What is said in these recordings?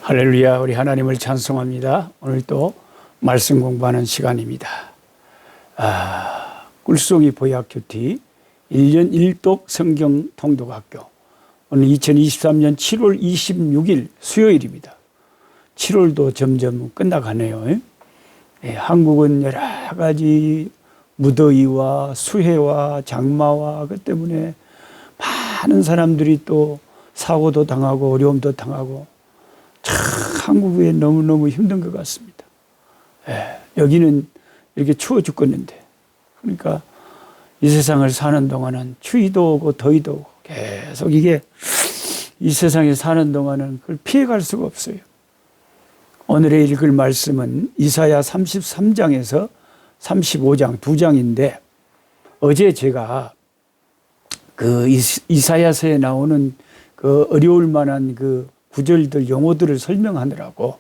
할렐루야, 우리 하나님을 찬송합니다. 오늘 또 말씀 공부하는 시간입니다. 꿀송이 보약큐티 1년 1독 성경 통독학교. 오늘 2023년 7월 26일 수요일입니다. 7월도 점점 끝나가네요. 한국은 여러 가지 무더위와 수해와 장마와 그 때문에 많은 사람들이 또 사고도 당하고 어려움도 당하고 참 한국에 너무너무 힘든 것 같습니다. 여기는 이렇게 추워 죽겠는데, 그러니까 이 세상을 사는 동안은 추위도 오고 더위도 오고 계속 이게 이 세상에 사는 동안은 그걸 피해갈 수가 없어요. 오늘의 읽을 말씀은 이사야 33장에서 35장 두 장인데, 어제 제가 그 이사야서에 나오는 그 어려울 만한 그 구절들, 용어들을 설명하느라고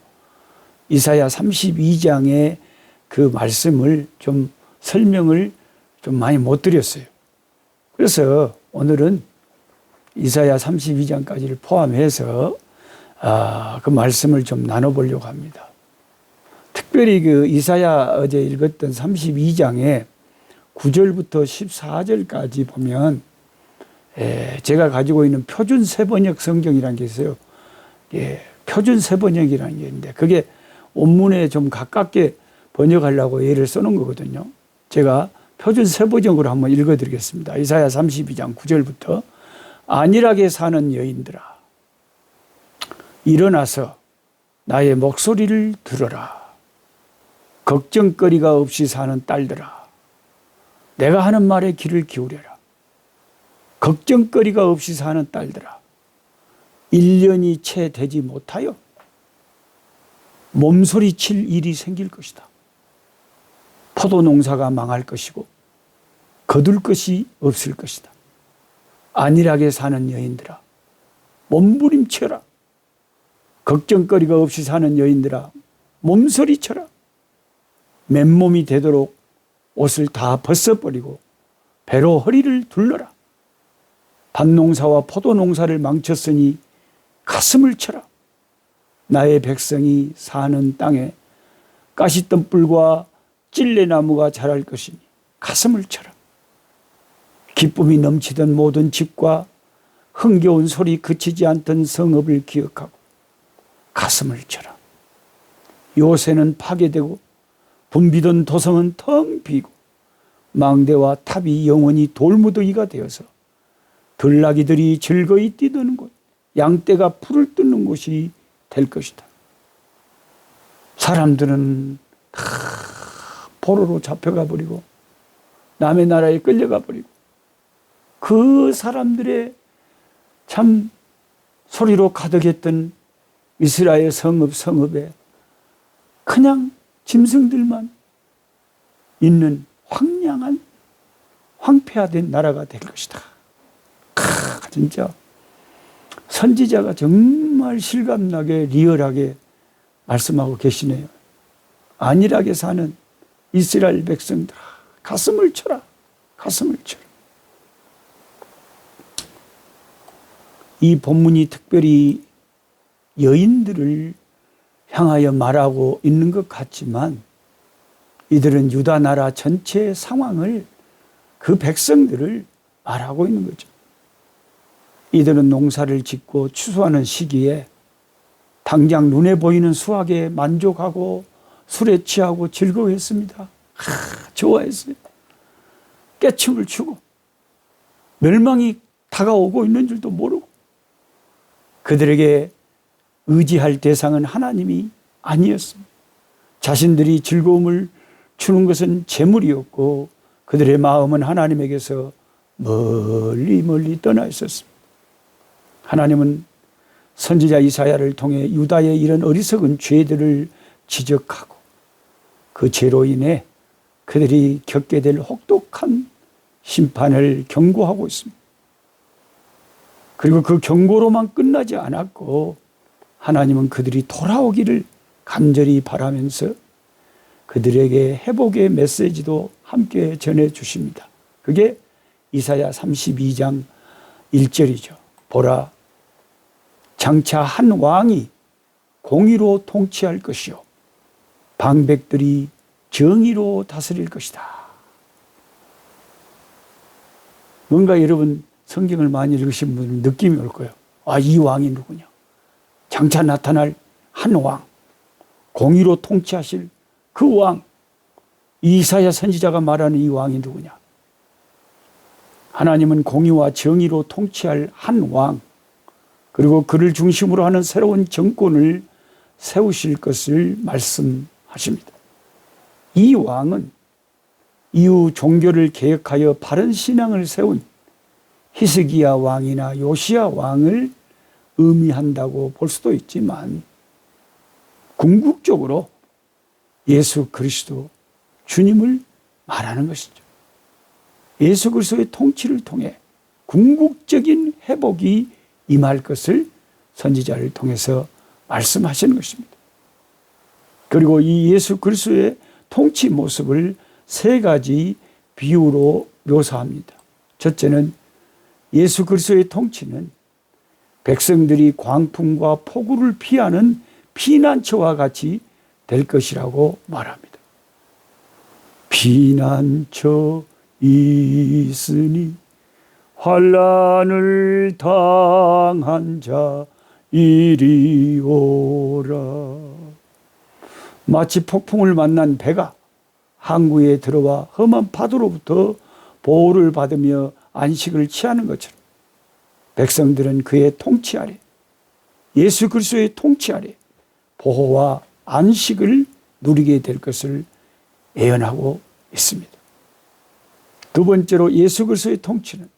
이사야 32장의 그 말씀을 좀 설명을 좀 많이 못 드렸어요. 그래서 오늘은 이사야 32장까지를 포함해서 그 말씀을 좀 나눠보려고 합니다. 특별히 그 이사야 어제 읽었던 32장의 9절부터 14절까지 보면 제가 가지고 있는 표준 세번역 성경이라는 게 있어요. 표준 세번역이라는 게 있는데 그게 원문에 좀 가깝게 번역하려고 얘를 써놓은 거거든요. 제가 표준 세번역으로 한번 읽어드리겠습니다. 이사야 32장 9절부터 안일하게 사는 여인들아, 일어나서 나의 목소리를 들어라. 걱정거리가 없이 사는 딸들아, 내가 하는 말에 귀를 기울여라. 걱정거리가 없이 사는 딸들아, 1년이 채 되지 못하여 몸소리 칠 일이 생길 것이다. 포도 농사가 망할 것이고 거둘 것이 없을 것이다. 안일하게 사는 여인들아, 몸부림쳐라. 걱정거리가 없이 사는 여인들아, 몸소리쳐라. 맨몸이 되도록 옷을 다 벗어버리고 배로 허리를 둘러라. 밭농사와 포도농사를 망쳤으니 가슴을 쳐라. 나의 백성이 사는 땅에 가시덤불과 찔레나무가 자랄 것이니 가슴을 쳐라. 기쁨이 넘치던 모든 집과 흥겨운 소리 그치지 않던 성읍을 기억하고 가슴을 쳐라. 요새는 파괴되고 붐비던 도성은 텅 비고 망대와 탑이 영원히 돌무더기가 되어서 들나귀들이 즐거이 뛰드는 곳, 양떼가 풀을 뜯는 곳이 될 것이다. 사람들은 다 포로로 잡혀가 버리고 남의 나라에 끌려가 버리고 그 사람들의 참 소리로 가득했던 이스라엘 성읍에 그냥 짐승들만 있는 황량한 황폐화된 나라가 될 것이다. 진짜 선지자가 정말 실감나게 리얼하게 말씀하고 계시네요. 안일하게 사는 이스라엘 백성들아, 가슴을 쳐라. 가슴을 쳐라. 이 본문이 특별히 여인들을 향하여 말하고 있는 것 같지만 이들은 유다 나라 전체의 상황을, 그 백성들을 말하고 있는 거죠. 이들은 농사를 짓고 추수하는 시기에 당장 눈에 보이는 수확에 만족하고 술에 취하고 즐거워했습니다. 좋아했어요. 깨춤을 추고 멸망이 다가오고 있는 줄도 모르고 그들에게 의지할 대상은 하나님이 아니었습니다. 자신들이 즐거움을 주는 것은 재물이었고 그들의 마음은 하나님에게서 멀리 멀리 떠나 있었습니다. 하나님은 선지자 이사야를 통해 유다의 이런 어리석은 죄들을 지적하고 그 죄로 인해 그들이 겪게 될 혹독한 심판을 경고하고 있습니다. 그리고 그 경고로만 끝나지 않았고 하나님은 그들이 돌아오기를 간절히 바라면서 그들에게 회복의 메시지도 함께 전해주십니다. 그게 이사야 32장 1절이죠. 보라, 장차 한 왕이 공의로 통치할 것이요 방백들이 정의로 다스릴 것이다. 뭔가 여러분 성경을 많이 읽으신 분은 느낌이 올 거예요. 아, 이 왕이 누구냐? 장차 나타날 한 왕, 공의로 통치하실 그 왕, 이사야 선지자가 말하는 이 왕이 누구냐? 하나님은 공의와 정의로 통치할 한 왕, 그리고 그를 중심으로 하는 새로운 정권을 세우실 것을 말씀하십니다. 이 왕은 이후 종교를 개혁하여 바른 신앙을 세운 히스기야 왕이나 요시야 왕을 의미한다고 볼 수도 있지만 궁극적으로 예수 그리스도 주님을 말하는 것이죠. 예수 그리스도의 통치를 통해 궁극적인 회복이 임할 것을 선지자를 통해서 말씀하시는 것입니다. 그리고 이 예수 그리스도의 통치 모습을 세 가지 비유로 묘사합니다. 첫째는 예수 그리스도의 통치는 백성들이 광풍과 폭우를 피하는 피난처와 같이 될 것이라고 말합니다. 피난처 있으니 환난을 당한 자 이리 오라. 마치 폭풍을 만난 배가 항구에 들어와 험한 파도로부터 보호를 받으며 안식을 취하는 것처럼 백성들은 그의 통치 아래, 예수 그리스도의 통치 아래 보호와 안식을 누리게 될 것을 예언하고 있습니다. 두 번째로 예수 그리스도의 통치는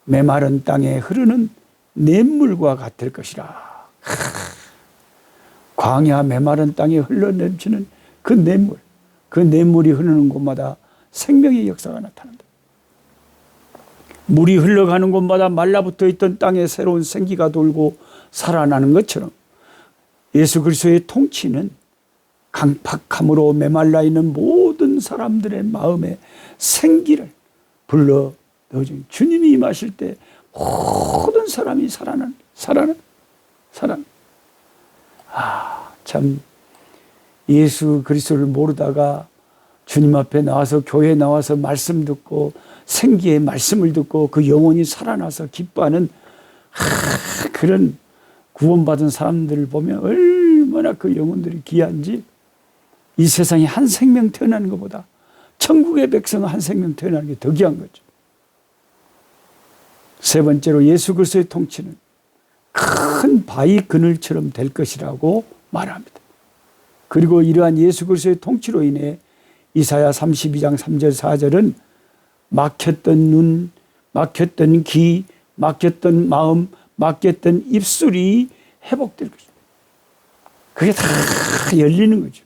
메마른 땅에 흐르는 냇물과 같을 것이라. 광야 메마른 땅에 흘러넘치는 그 냇물, 그 냇물이 흐르는 곳마다 생명의 역사가 나타난다. 물이 흘러가는 곳마다 말라붙어 있던 땅에 새로운 생기가 돌고 살아나는 것처럼 예수 그리스도의 통치는 강팍함으로 메말라 있는 모든 사람들의 마음에 생기를 불러 넣어준 주님이 임하실 때 모든 사람이 살아나는. 참 예수 그리스도를 모르다가 주님 앞에 나와서 교회에 나와서 말씀 듣고 생기의 말씀을 듣고 그 영혼이 살아나서 기뻐하는 그런 구원받은 사람들을 보면 얼마나 그 영혼들이 귀한지. 이 세상에 한 생명 태어나는 것보다 천국의 백성 한 생명 태어나는 게 더 귀한 거죠. 세 번째로 예수 그리스도의 통치는 큰 바위 그늘처럼 될 것이라고 말합니다. 그리고 이러한 예수 그리스도의 통치로 인해 이사야 32장 3절 4절은 막혔던 눈, 막혔던 귀, 막혔던 마음, 막혔던 입술이 회복될 것입니다. 그게 다 열리는 거죠.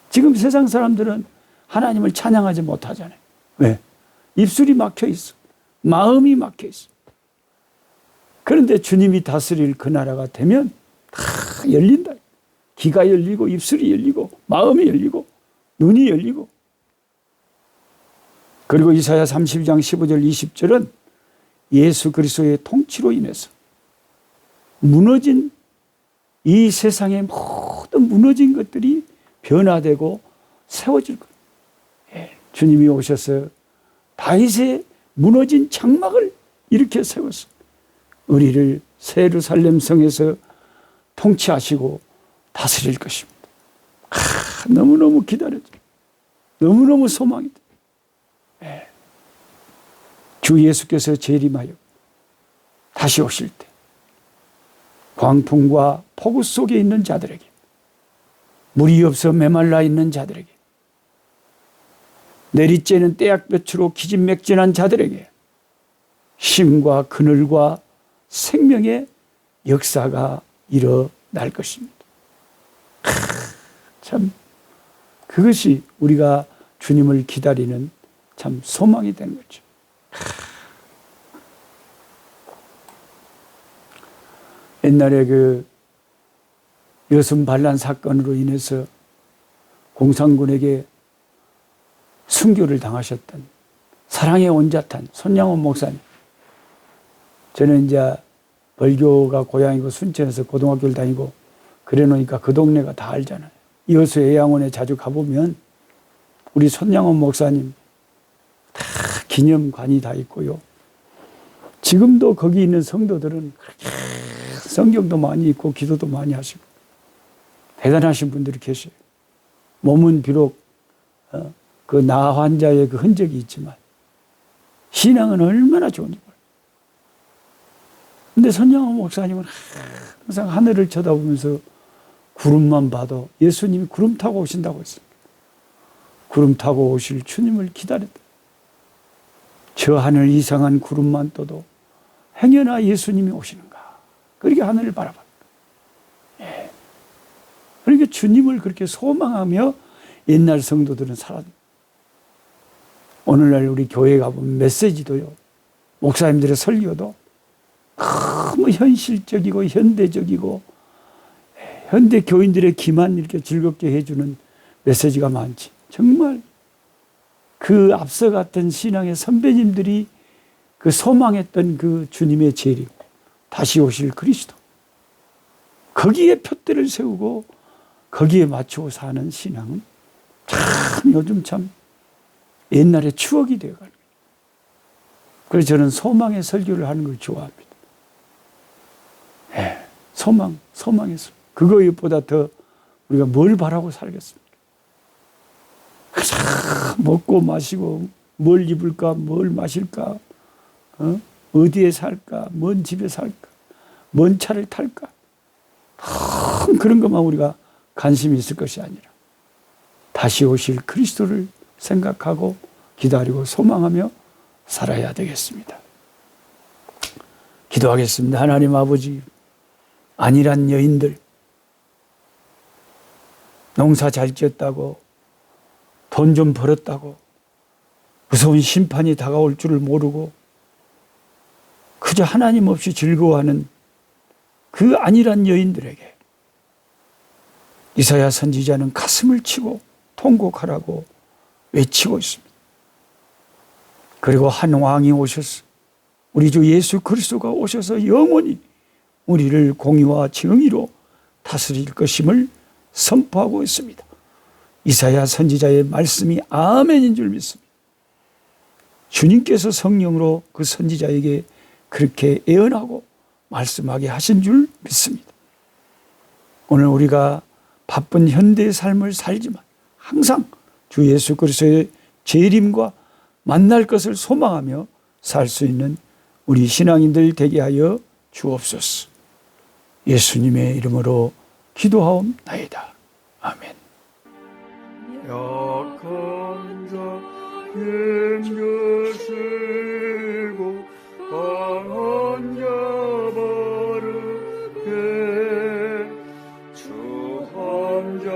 지금 세상 사람들은 하나님을 찬양하지 못하잖아요. 왜? 입술이 막혀 있어. 마음이 막혀 있어. 그런데 주님이 다스릴 그 나라가 되면 다 열린다. 귀가 열리고 입술이 열리고 마음이 열리고 눈이 열리고. 그리고 이사야 32장 15절 20절은 예수 그리스도의 통치로 인해서 무너진 이 세상의 모든 무너진 것들이 변화되고 세워질 거예요. 주님이 오셔서 다윗의 무너진 장막을 일으켜 세워서 우리를 새 예루살렘 성에서 통치하시고 다스릴 것입니다. 너무너무 기다려져. 너무너무 소망이다. 주 예수께서 재림하여 다시 오실 때 광풍과 폭우 속에 있는 자들에게, 물이 없어 메말라 있는 자들에게, 내리쬐는 떼약볕으로 기진맥진한 자들에게 쉼과 그늘과 생명의 역사가 일어날 것입니다. 참 그것이 우리가 주님을 기다리는 참 소망이 되는 거죠. 옛날에 그 여순 반란 사건으로 인해서 공산군에게 순교를 당하셨던 사랑의 온자탄 손양원 목사님, 저는 이제 벌교가 고향이고 순천에서 고등학교를 다니고 그래 놓으니까 그 동네가 다 알잖아요. 이어서 애양원에 자주 가보면 우리 손양원 목사님 다 기념관이 다 있고요. 지금도 거기 있는 성도들은 성경도 많이 읽고 기도도 많이 하시고 대단하신 분들이 계셔요. 몸은 비록 그 나 환자의 그 흔적이 있지만 신앙은 얼마나 좋은지 몰라요. 근데 손양원 목사님은 항상 하늘을 쳐다보면서 구름만 봐도 예수님이 구름 타고 오신다고 했습니다. 구름 타고 오실 주님을 기다렸다. 저 하늘 이상한 구름만 떠도 행여나 예수님이 오시는가. 그렇게 하늘을 바라봤다. 예. 그러니까 주님을 그렇게 소망하며 옛날 성도들은 살았다. 오늘날 우리 교회 가보면 메시지도요, 목사님들의 설교도 너무 현실적이고 현대적이고 현대 교인들의 기만 이렇게 즐겁게 해주는 메시지가 많지. 정말 그 앞서 갔던 신앙의 선배님들이 그 소망했던 그 주님의 재림, 다시 오실 그리스도, 거기에 표대를 세우고 거기에 맞추고 사는 신앙은 참 요즘 참 옛날의 추억이 되어가는 거예요. 그래서 저는 소망의 설교를 하는 걸 좋아합니다. 예, 소망의 설교. 그거보다 더 우리가 뭘 바라고 살겠습니까? 먹고 마시고 뭘 입을까, 뭘 마실까, 어디에 살까, 뭔 집에 살까, 뭔 차를 탈까, 그런 것만 우리가 관심이 있을 것이 아니라 다시 오실 그리스도를 생각하고 기다리고 소망하며 살아야 되겠습니다. 기도하겠습니다. 하나님 아버지, 안일한 여인들, 농사 잘 지었다고, 돈 좀 벌었다고, 무서운 심판이 다가올 줄을 모르고 그저 하나님 없이 즐거워하는 그 안일한 여인들에게 이사야 선지자는 가슴을 치고 통곡하라고 외치고 있습니다. 그리고 한 왕이 오셔서, 우리 주 예수 그리스도가 오셔서 영원히 우리를 공의와 정의로 다스릴 것임을 선포하고 있습니다. 이사야 선지자의 말씀이 아멘인 줄 믿습니다. 주님께서 성령으로 그 선지자에게 그렇게 예언하고 말씀하게 하신 줄 믿습니다. 오늘 우리가 바쁜 현대의 삶을 살지만 항상 주 예수 그리스도의 재림과 만날 것을 소망하며 살 수 있는 우리 신앙인들 되게 하여 주옵소서. 예수님의 이름으로 기도하옵나이다. 아멘. 약한 자 힘주시고 강한 자 바르게 주 함자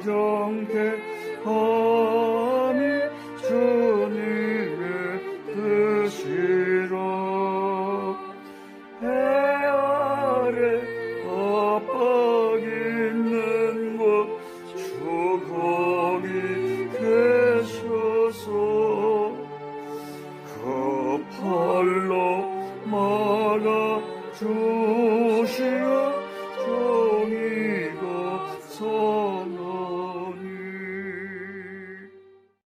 정택함이 주님의 뜻이라.